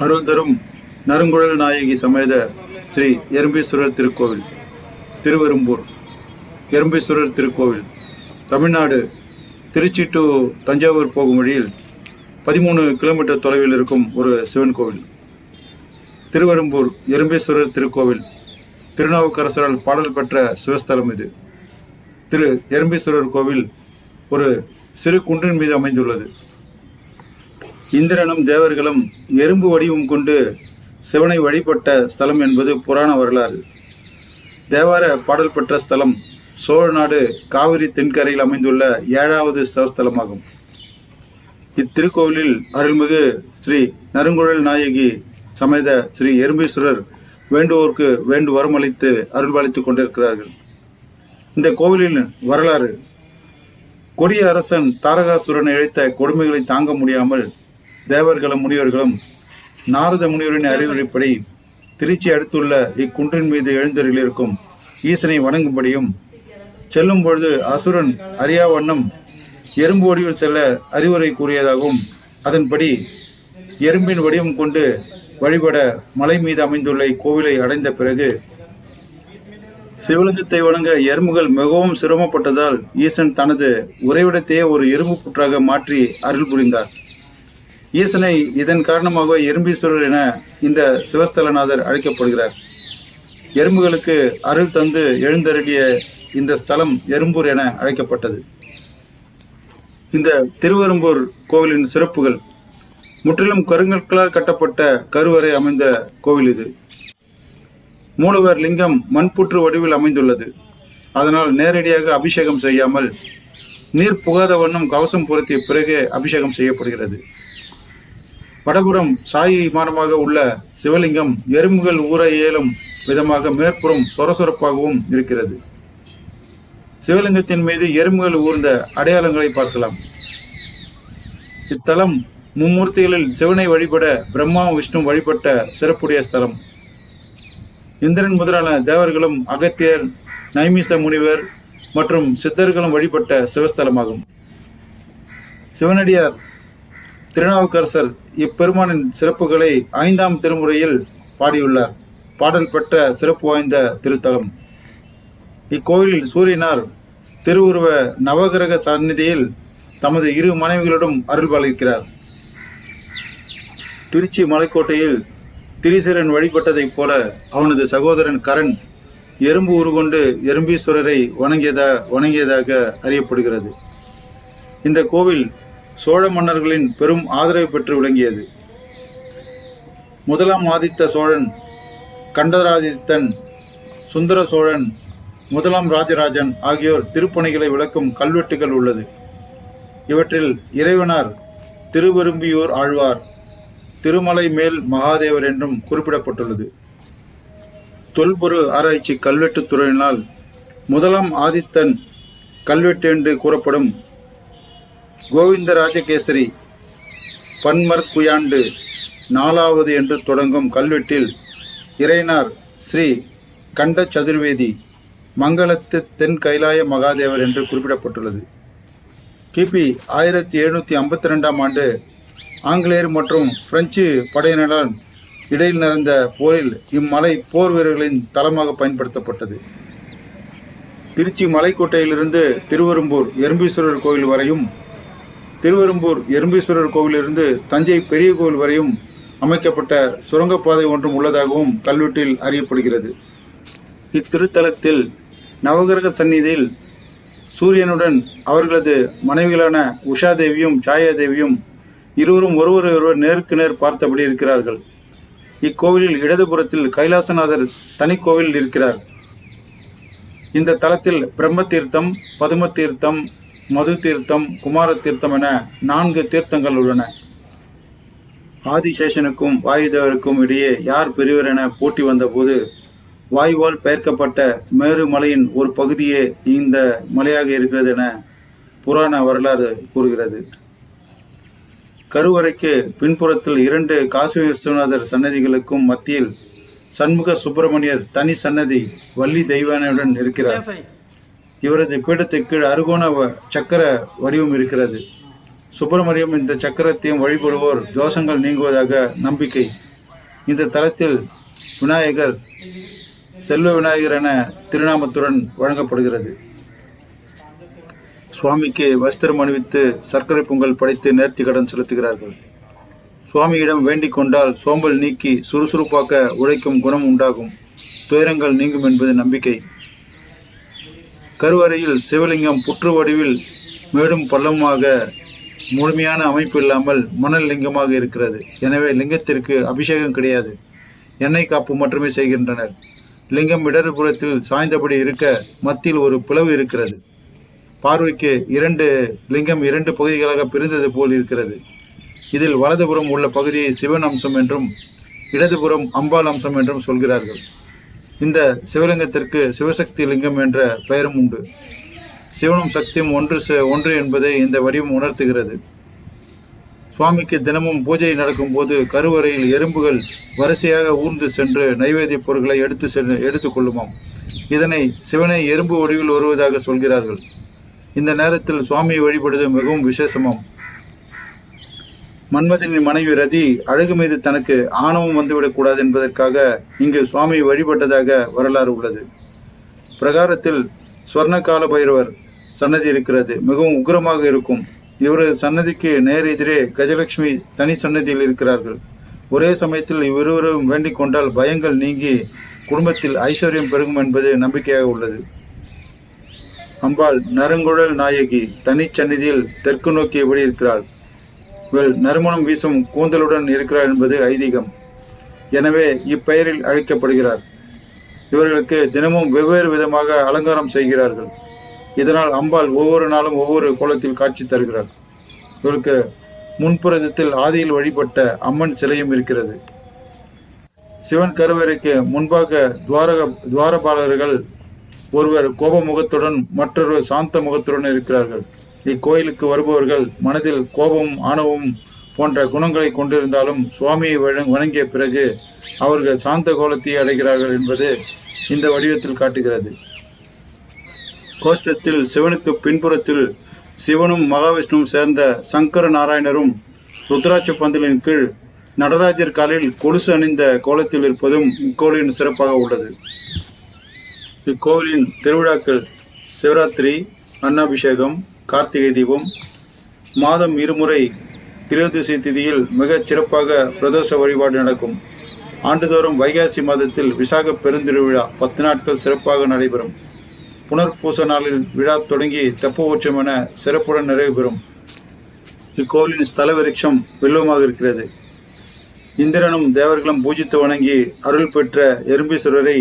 அருள் தரும் நறுங்குழல் நாயகி சமேத ஸ்ரீ எறும்பீஸ்வரர் திருக்கோவில், திருவெரும்பூர். எறும்பீஸ்வரர் திருக்கோவில் தமிழ்நாடு திருச்சி டு தஞ்சாவூர் போகும் வழியில் 13 கிலோமீட்டர் தொலைவில் இருக்கும் ஒரு சிவன் கோவில். திருவெரும்பூர் எறும்பீஸ்வரர் திருக்கோவில் திருநாவுக்கரசரால் பாடல் பெற்ற சிவஸ்தலம் இது. திரு எறும்பீஸ்வரர் கோவில் ஒரு சிறு குன்றின் மீது அமைந்துள்ளது. இந்திரனும் தேவர்களும் எறும்பு வடிவம் கொண்டு சிவனை வழிபட்ட ஸ்தலம் என்பது புராண வரலாறு. தேவார பாடல் பெற்ற ஸ்தலம் சோழ நாடு காவிரி தென்கரையில் அமைந்துள்ள 7வது சிவஸ்தலமாகும். இத்திருக்கோவிலில் அருள்மிகு ஸ்ரீ நறுங்குழல் நாயகி சமேத ஸ்ரீ எறும்பீஸ்வரர் வேண்டுவோருக்கு வேண்டு வரமளித்து அருள்பாலித்துக் கொண்டிருக்கிறார்கள். இந்த கோவிலின் வரலாறு: கொடிய அரசன் தாரகாசுரனை இழைத்த கொடுமைகளை தாங்க முடியாமல் தேவர்களும் முனிவர்களும் நாரத முனிவரின் அறிவுரைப்படி திருச்சி அடுத்துள்ள இக்குன்றின் மீது எழுந்தருளிருக்கும் ஈசனை வணங்கும்படியும், செல்லும் பொழுது அசுரன் அறியா வண்ணம் எறும்பு வடிவில் செல்ல அறிவுரை கூறியதாகவும், அதன்படி எறும்பின் வடிவம் கொண்டு வழிபட மலை மீது அமைந்துள்ள இக்கோவிலை அடைந்த பிறகு சிவலிங்கத்தை வணங்க எறும்புகள் மிகவும் சிரமப்பட்டதால் ஈசன் தனது உறைவிடத்தையே ஒரு எறும்பு புற்றாக மாற்றி அருள் புரிந்தார். ஈசனை இதன் காரணமாக எறும்பீஸ்வரர் என இந்த சிவஸ்தலநாதர் அழைக்கப்படுகிறார். எறும்புகளுக்கு அருள் தந்து எழுந்தருளிய இந்த ஸ்தலம் எறும்பூர் என அழைக்கப்பட்டது. இந்த திருவெரும்பூர் கோவிலின் சிறப்புகள்: முற்றிலும் கருங்கற்களால் கட்டப்பட்ட கருவறை அமைந்த கோவில் இது. மூலவர் லிங்கம் மண்புற்று வடிவில் அமைந்துள்ளது. அதனால் நேரடியாக அபிஷேகம் செய்யாமல் நீர் புகாத வண்ணம் கவசம் பொருத்திய பிறகு அபிஷேகம் செய்யப்படுகிறது. வடபுறம் சாய் விமானமாக உள்ள சிவலிங்கம் எறும்புகள் ஊற இயலும் விதமாக மேற்புறம் சொரசொரப்பாகவும் இருக்கிறது. சிவலிங்கத்தின் மீது எறும்புகள் ஊர்ந்த அடையாளங்களை பார்க்கலாம். இத்தலம் மும்மூர்த்திகளில் சிவனை வழிபட பிரம்மா விஷ்ணு வழிபட்ட சிறப்புடைய ஸ்தலம். இந்திரன் முதலான தேவர்களும் அகத்தியர், நைமிச முனிவர் மற்றும் சித்தர்களும் வழிபட்ட சிவஸ்தலமாகும். சிவனடியார் திருநாவுக்கரசர் இப்பெருமானின் சிறப்புகளை 5ஆம் திருமுறையில் பாடியுள்ளார். பாடல் பெற்ற சிறப்பு வாய்ந்த திருத்தலம். இக்கோவிலில் சூரியனார் திருவுருவ நவகிரக சந்நிதியில் தமது 2 மனைவிகளிடம் அருள்பாலிக்கிறார். திருச்சி மலைக்கோட்டையில் திரிசரன் வழிபட்டதைப் போல அவனது சகோதரன் கரண் எறும்பு உருகொண்டு எறும்பீஸ்வரரை வணங்கியதாக அறியப்படுகிறது. இந்த கோவில் சோழ மன்னர்களின் பெரும் ஆதரவு பெற்று விளங்கியது. முதலாம் ஆதித்த சோழன், கண்டராதித்தன், சுந்தர சோழன், முதலாம் ராஜராஜன் ஆகியோர் திருப்பணிகளை விளக்கும் கல்வெட்டுகள் உள்ளது. இவற்றில் இறைவனார் திருவெரும்பியூர் ஆழ்வார், திருமலை மேல் மகாதேவர் என்றும் குறிப்பிடப்பட்டுள்ளது. தொல்பொரு ஆராய்ச்சி கல்வெட்டுத் துறையினால் முதலாம் ஆதித்தன் கல்வெட்டு என்று கூறப்படும் கோவிந்த ராஜகேசரி பன்மர்குயாண்டு 4வது என்று தொடங்கும் கல்வெட்டில் இறையனார் ஸ்ரீ கண்ட சதுர்வேதி மங்களத்து தென் கைலாய மகாதேவர் என்று குறிப்பிடப்பட்டுள்ளது. கிபி 1752ஆம் ஆண்டு ஆங்கிலேயர் மற்றும் பிரெஞ்சு படையினரால் இடையில் நடந்த போரில் இம்மலை போர் வீரர்களின் தளமாக பயன்படுத்தப்பட்டது. திருச்சி மலைக்கோட்டையிலிருந்து திருவெரும்பூர் எறும்பீஸ்வரர் கோவில் வரையும், திருவெரும்பூர் எறும்பீஸ்வரர் கோவிலிருந்து தஞ்சை பெரிய கோவில் வரையும் அமைக்கப்பட்ட சுரங்கப்பாதை ஒன்றும் உள்ளதாகவும் கல்வெட்டில் அறியப்படுகிறது. இத்திருத்தலத்தில் நவகிரக சந்நிதியில் சூரியனுடன் அவர்களது மனைவிகளான உஷாதேவியும் சாயாதேவியும் இருவரும் ஒருவர் நேருக்கு நேர் பார்த்தபடி இருக்கிறார்கள். இக்கோவிலில் இடதுபுறத்தில் கைலாசநாதர் தனிக்கோவில் இருக்கிறார். இந்த தலத்தில் பிரம்ம தீர்த்தம், பதும தீர்த்தம், மது தீர்த்தம், குமார தீர்த்தம் என 4 தீர்த்தங்கள் உள்ளன. ஆதிசேஷனுக்கும் வாயுதேவருக்கும் இடையே யார் பெரியவர் என போட்டி வந்தபோது வாயுவால் பெயர்க்கப்பட்ட மேரு மலையின் ஒரு பகுதியே இந்த மலையாக இருக்கிறது என புராண வரலாறு கூறுகிறது. கருவறைக்கு பின்புறத்தில் 2 காசி விஸ்வநாதர் சன்னதிகளுக்கும் மத்தியில் சண்முக சுப்பிரமணியர் தனி சன்னதி வள்ளி தெய்வானையுடன் இருக்கிறார். இவரது பீடத்துக்கு கீழ் அருகோண சக்கர வடிவம் இருக்கிறது. சுப்பிரமணியம் இந்த சக்கரத்தையும் வழிபடுவோர் தோஷங்கள் நீங்குவதாக நம்பிக்கை. இந்த தலத்தில் விநாயகர் செல்வ விநாயகர் என திருநாமத்துடன் வழங்கப்படுகிறது. சுவாமிக்கு வஸ்திரம் அணிவித்து சர்க்கரை பொங்கல் படைத்து நேர்த்தி கடன் செலுத்துகிறார்கள். சுவாமியிடம் வேண்டிக் கொண்டால் சோம்பல் நீக்கி சுறுசுறுப்பாக்க உழைக்கும் குணம் உண்டாகும், துயரங்கள் நீங்கும் என்பது நம்பிக்கை. கருவறையில் சிவலிங்கம் புற்று வடிவில் மேடும் பள்ளமாக முழுமையான அமைப்பு இல்லாமல் மணல் லிங்கமாக இருக்கிறது. எனவே லிங்கத்திற்கு அபிஷேகம் கிடையாது, எண்ணெய் காப்பு மட்டுமே செய்கின்றனர். லிங்கம் இடதுபுறத்தில் சாய்ந்தபடி இருக்க மத்தியில் ஒரு பிளவு இருக்கிறது. பார்வைக்கு லிங்கம் இரண்டு பகுதிகளாக பிரிந்தது போல் இருக்கிறது. இதில் வலதுபுறம் உள்ள பகுதியை சிவன் அம்சம் என்றும் இடதுபுறம் அம்பாள் அம்சம் என்றும் சொல்கிறார்கள். இந்த சிவலிங்கத்திற்கு சிவசக்தி லிங்கம் என்ற பெயரும் உண்டு. சிவனும் சக்தியும் ஒன்று என்பதை இந்த வடிவம் உணர்த்துகிறது. சுவாமிக்கு தினமும் பூஜை நடக்கும் போது கருவறையில் எறும்புகள் வரிசையாக ஊர்ந்து சென்று நைவேத்திய பொருட்களை எடுத்து கொள்ளுமாம். இதனை சிவனை எறும்பு வடிவில் வருவதாக சொல்கிறார்கள். இந்த நேரத்தில் சுவாமியை வழிபடுவது மிகவும் விசேஷமாம். மன்மதனின் மனைவி ரதி அழகு மீது தனக்கு ஆணவம் வந்துவிடக்கூடாது என்பதற்காக இங்கு சுவாமியை வழிபட்டதாக வரலாறு உள்ளது. பிரகாரத்தில் ஸ்வர்ணகால பைரவர் சன்னதி இருக்கிறது. மிகவும் உக்கிரமாக இருக்கும். இவரது சன்னதிக்கு நேர் எதிரே கஜலட்சுமி தனி சன்னதியில் இருக்கிறார்கள். ஒரே சமயத்தில் இவ்விருவரும் வேண்டிக் கொண்டால் பயங்கள் நீங்கி குடும்பத்தில் ஐஸ்வர்யம் பெருகும் என்பது நம்பிக்கையாக உள்ளது. அம்பாள் நறுங்குழல் நாயகி தனி சந்நிதியில் தெற்கு நோக்கியபடி இருக்கிறாள். இவள் நறுமணம் வீசும் கூந்தலுடன் இருக்கிறார் என்பது ஐதீகம். எனவே இப்பெயரில் அழைக்கப்படுகிறார். இவர்களுக்கு தினமும் வெவ்வேறு விதமாக அலங்காரம் செய்கிறார்கள். இதனால் அம்பாள் ஒவ்வொரு நாளும் ஒவ்வொரு கோலத்தில் காட்சி தருகிறார். இவருக்கு முன்புறத்தில் ஆதியில் வழிபட்ட அம்மன் சிலையும் இருக்கிறது. சிவன் கருவறைக்கு முன்பாக துவாரபாலர்கள் ஒருவர் கோப முகத்துடன் மற்றொருவர் சாந்த முகத்துடன் இருக்கிறார்கள். இக்கோயிலுக்கு வருபவர்கள் மனதில் கோபமும் ஆணவமும் போன்ற குணங்களை கொண்டிருந்தாலும் சுவாமியை வணங்கிய பிறகு அவர்கள் சாந்த கோலத்தை அடைகிறார்கள் என்பது இந்த வடிவத்தில் காட்டுகிறது. கோஷ்டத்தில் சிவனுக்கு பின்புறத்தில் சிவனும் மகாவிஷ்ணுவும் சேர்ந்த சங்கர நாராயணரும் ருத்ராட்ச பந்தலின் கீழ் நடராஜர் காலில் கொலுசு அணிந்த கோலத்தில் இருப்பதும் இக்கோயிலின் சிறப்பாக உள்ளது. இக்கோவிலின் திருவிழாக்கள் சிவராத்திரி, அன்னாபிஷேகம், கார்த்திகை தீபம், மாதம் இருமுறை திரையோதசி திதியில் மிகச் சிறப்பாக பிரதோஷ வழிபாடு நடக்கும். ஆண்டுதோறும் வைகாசி மாதத்தில் விசாக பெருந்திருவிழா 10 நாட்கள் சிறப்பாக நடைபெறும். புனர்பூச நாளில் விழா தொடங்கி தெப்போற்சவம் என சிறப்புடன் நிறைவு பெறும். இக்கோவிலின் ஸ்தல விருட்சம் வில்வமாக இருக்கிறது. இந்திரனும் தேவர்களும் பூஜித்து வணங்கி அருள் பெற்ற எறும்பீஸ்வரரை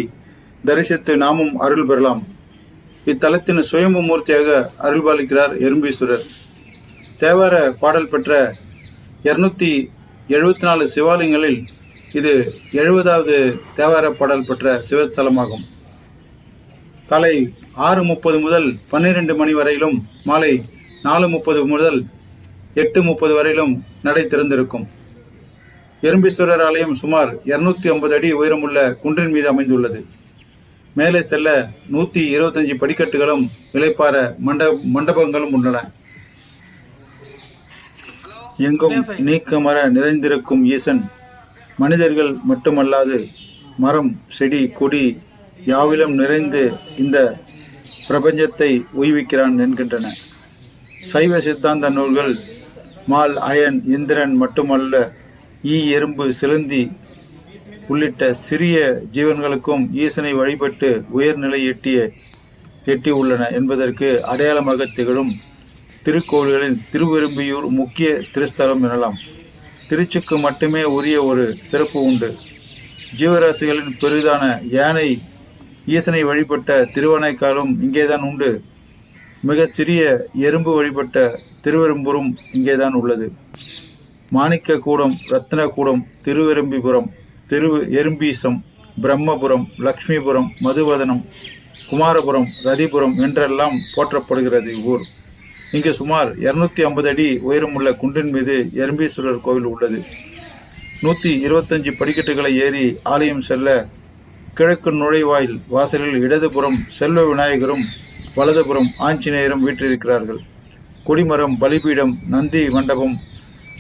தரிசித்து நாமும் அருள் பெறலாம். இத்தலத்தின் சுயம்பு மூர்த்தியாக அருள்பாலிக்கிறார் எறும்பீஸ்வரர். தேவார பாடல் பெற்ற 274 சிவாலயங்களில் இது 70வது தேவார பாடல் பெற்ற சிவஸ்தலமாகும். காலை 6:30 முதல் 12 மணி வரையிலும், மாலை 4:30 முதல் 8:30 வரையிலும் நடை திறந்திருக்கும். எறும்பீஸ்வரர் ஆலயம் சுமார் 250 அடி உயரமுள்ள குன்றின் மீது அமைந்துள்ளது. மேலே செல்ல 125 படிக்கட்டுகளும் இளைப்பாற மண்டபங்களும் உள்ளன. எங்கும் நீக்கமர நிறைந்திருக்கும் ஈசன் மனிதர்கள் மட்டுமல்லாது மரம், செடி, கொடி யாவிலும் நிறைந்து இந்த பிரபஞ்சத்தை உய்விக்கிறான் என்கின்றன. சைவ சித்தாந்த நூல்கள் மால், அயன், இந்திரன் மட்டுமல்ல, எறும்பு, சிலந்தி உள்ளிட்ட சிறிய ஜீவன்களுக்கும் ஈசனை வழிபட்டு உயர்நிலை எட்டி உள்ளன என்பதற்கு அடையாளமாக திகழும் திருக்கோவில்களின் திருவெரும்பியூர் முக்கிய திருஸ்தலம் எனலாம். திருச்சிக்கு மட்டுமே உரிய ஒரு சிறப்பு உண்டு. ஜீவராசிகளின் பெரிதான யானை ஈசனை வழிபட்ட திருவானைக்காலும் இங்கேதான் உண்டு. மிக சிறிய எறும்பு வழிபட்ட திருவெரும்பூரும் இங்கேதான் உள்ளது. மாணிக்க கூடம், ரத்ன கூடம், திருவெரும்பிபுரம், எறும்பீசம், பிரம்மபுரம், லக்ஷ்மிபுரம், மதுவதனம், குமாரபுரம், ரதிபுரம் என்றெல்லாம் போற்றப்படுகிறது இவ்வூர். இங்கு சுமார் 250 அடி உயரமுள்ள குன்றின் மீது எறும்பீஸ்வரர் கோவில் உள்ளது. 125 படிக்கட்டுகளை ஏறி ஆலயம் செல்ல கிழக்கு நுழைவாயில் வாசலில் இடதுபுறம் செல்வ விநாயகரும் வலதுபுறம் ஆஞ்சநேயரும் வீற்றிருக்கிறார்கள். கொடிமரம், பலிபீடம், நந்தி மண்டபம்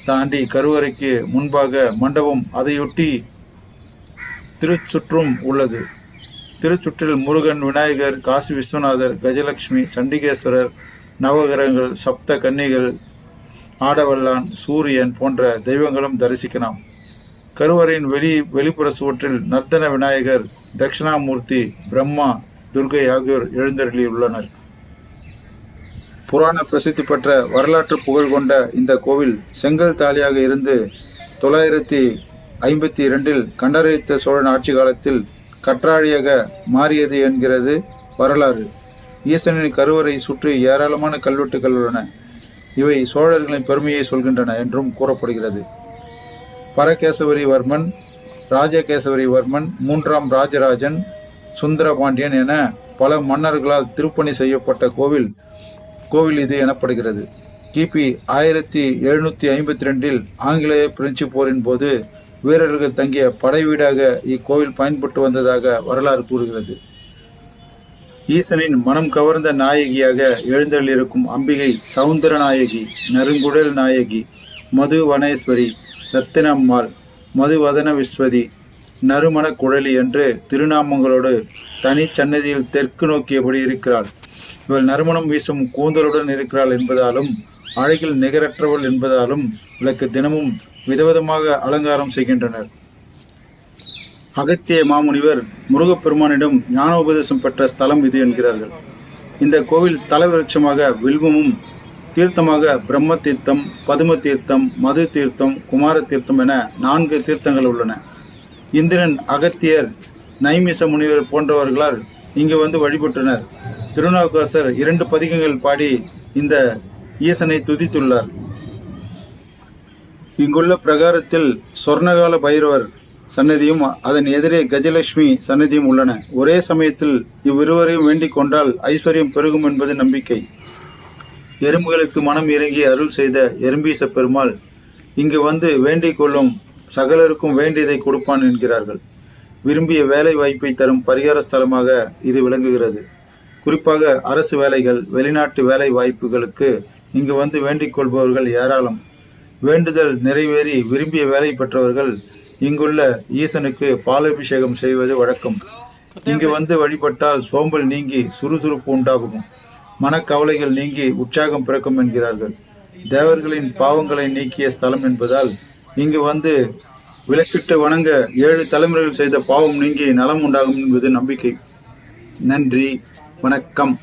தாண்டி கருவறைக்கு முன்பாக மண்டபம், அதையொட்டி திருச்சுற்றும் உள்ளது. திருச்சுற்றில் முருகன், விநாயகர், காசி விஸ்வநாதர், கஜலட்சுமி, சண்டிகேஸ்வரர், நவகிரகங்கள், சப்த கன்னிகள், ஆடவல்லான், சூரியன் போன்ற தெய்வங்களும் தரிசிக்கலாம். கருவறையின் வெளிப்புற சுவற்றில் நர்த்தன விநாயகர், தட்சிணாமூர்த்தி, பிரம்மா, துர்கை ஆகியோர் எழுந்தருளியுள்ளனர். புராண பிரசித்தி பெற்ற வரலாற்று புகழ் கொண்ட இந்த கோவில் செங்கல் தாலியாக இருந்து 952 கண்டராதித்த சோழன் ஆட்சி காலத்தில் கற்றாழியாக மாறியது என்கிறது வரலாறு. ஈசனின் கருவறை சுற்றி ஏராளமான கல்வெட்டுகள் உள்ளன. இவை சோழர்களின் பெருமையை சொல்கின்றன என்றும் கூறப்படுகிறது. பரகேசவரிவர்மன், ராஜகேசவரிவர்மன், 3ஆம் ராஜராஜன், சுந்தரபாண்டியன் என பல மன்னர்களால் திருப்பணி செய்யப்பட்ட கோவில் இது எனப்படுகிறது. கிபி 1752 ஆங்கிலேய பிரெஞ்சு போரின் போது வீரர்கள் தங்கிய படை வீடாக இக்கோவில் பயன்பட்டு வந்ததாக வரலாறு கூறுகிறது. ஈசனின் மனம் கவர்ந்த நாயகியாக எழுந்தருளிருக்கும் அம்பிகை சவுந்தர நாயகி, நறுங்குடல் நாயகி, மதுவனேஸ்வரி, ரத்தினம்மாள், மதுவதன விஸ்வதி, நறுமண குழலி என்று திருநாமங்களோடு தனி சன்னதியில் தெற்கு நோக்கியபடி இருக்கிறாள். இவள் நறுமணம் வீசும் கூந்தலுடன் இருக்கிறாள் என்பதாலும் அழகில் நிகரற்றவள் என்பதாலும் இவளுக்கு தினமும் விதவிதமாக அலங்காரம் செய்கின்றனர். அகத்திய மாமுனிவர் முருகப்பெருமானிடம் ஞானோபதேசம் பெற்ற ஸ்தலம் இது என்கிறார்கள். இந்த கோவில் தலவிருட்சமாக வில்வமும், தீர்த்தமாக பிரம்ம தீர்த்தம், பதும தீர்த்தம், மது தீர்த்தம், குமார தீர்த்தம் என 4 தீர்த்தங்கள் உள்ளன. இந்திரன், அகத்தியர், நைமிச முனிவர் போன்றவர்களால் இங்கு வந்து வழிபட்டனர். திருநாவுக்கரசர் 2 பதிகங்கள் பாடி இந்த ஈசனை துதித்துள்ளார். இங்குள்ள பிரகாரத்தில் சொர்ணகால பைரவர் சன்னதியும் அதன் எதிரே கஜலட்சுமி சன்னதியும் உள்ளன. ஒரே சமயத்தில் இவ்விருவரையும் வேண்டிக் கொண்டால் ஐஸ்வர்யம் பெருகும் என்பது நம்பிக்கை. எறும்புகளுக்கு மனம் இறங்கி அருள் செய்த எறும்பீச பெருமாள் இங்கு வந்து வேண்டிக் கொள்ளும் சகலருக்கும் வேண்டியதை கொடுப்பான் என்கிறார்கள். விரும்பிய வேலை வாய்ப்பை தரும் பரிகார ஸ்தலமாக இது விளங்குகிறது. குறிப்பாக அரசு வேலைகள், வெளிநாட்டு வேலை வாய்ப்புகளுக்கு இங்கு வந்து வேண்டிக் கொள்பவர்கள் ஏராளம். வேண்டுதல் நிறைவேறி விரும்பிய வேலை பெற்றவர்கள் இங்குள்ள ஈசனுக்கு பாலாபிஷேகம் செய்வது வழக்கம். இங்கு வந்து வழிபட்டால் சோம்பல் நீங்கி சுறுசுறுப்பு உண்டாகும், மனக்கவலைகள் நீங்கி உற்சாகம் பிறக்கும் என்கிறார்கள். தேவர்களின் பாவங்களை நீக்கிய ஸ்தலம் என்பதால் இங்கு வந்து விளக்கிட்டு வணங்க 7 தலைமுறைகள் செய்த பாவம் நீங்கி நலம் உண்டாகும் என்பது நம்பிக்கை. நன்றி, வணக்கம்.